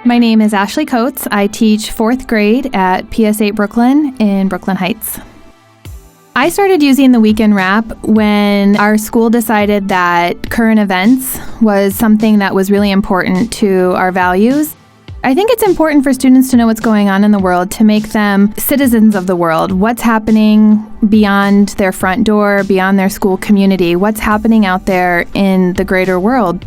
My name is Ashley Coates. I teach 4th grade at PS8 Brooklyn in Brooklyn Heights. I started using the weekend wrap when our school decided that current events was something that was really important to our values. I think it's important for students to know what's going on in the world, to make them citizens of the world. What's happening beyond their front door, beyond their school community? What's happening out there in the greater world?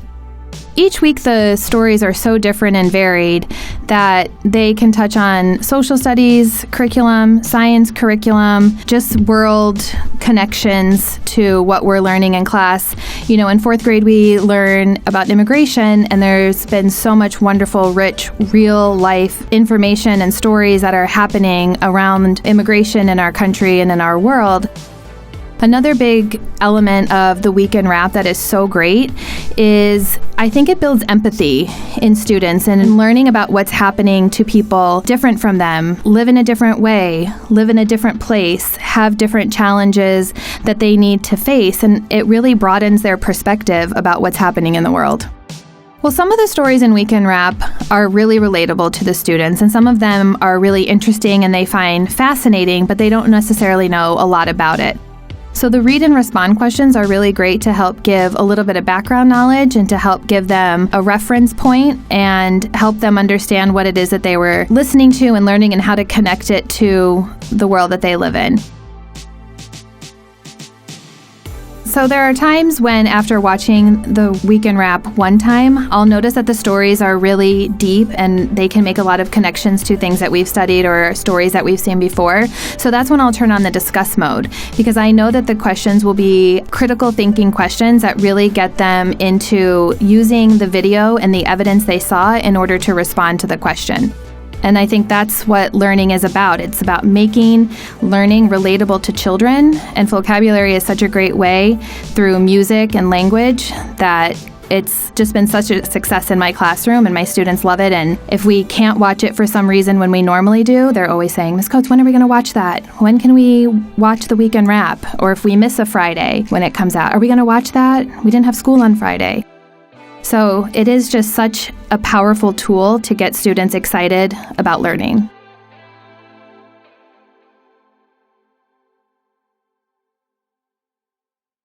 Each week, the stories are so different and varied that they can touch on social studies curriculum, science curriculum, just world connections to what we're learning in class. You know, in 4th grade, we learn about immigration, and there's been so much wonderful, rich, real-life information and stories that are happening around immigration in our country and in our world. Another big element of the weekend wrap that is so great is I think it builds empathy in students and learning about what's happening to people different from them, live in a different way, live in a different place, have different challenges that they need to face, and it really broadens their perspective about what's happening in the world. Well, some of the stories in Weekend Wrap are really relatable to the students, and some of them are really interesting and they find fascinating, but they don't necessarily know a lot about it. So the read and respond questions are really great to help give a little bit of background knowledge and to help give them a reference point and help them understand what it is that they were listening to and learning and how to connect it to the world that they live in. So there are times when, after watching the Weekend Wrap one time, I'll notice that the stories are really deep and they can make a lot of connections to things that we've studied or stories that we've seen before. So that's when I'll turn on the discuss mode, because I know that the questions will be critical thinking questions that really get them into using the video and the evidence they saw in order to respond to the question. And I think that's what learning is about. It's about making learning relatable to children, and Flocabulary is such a great way through music and language that it's just been such a success in my classroom, and my students love it. And if we can't watch it for some reason when we normally do, they're always saying, "Ms. Coates, when are we going to watch that? When can we watch the Weekend Wrap?" Or if we miss a Friday when it comes out, "Are we going to watch that? We didn't have school on Friday." So it is just such a powerful tool to get students excited about learning.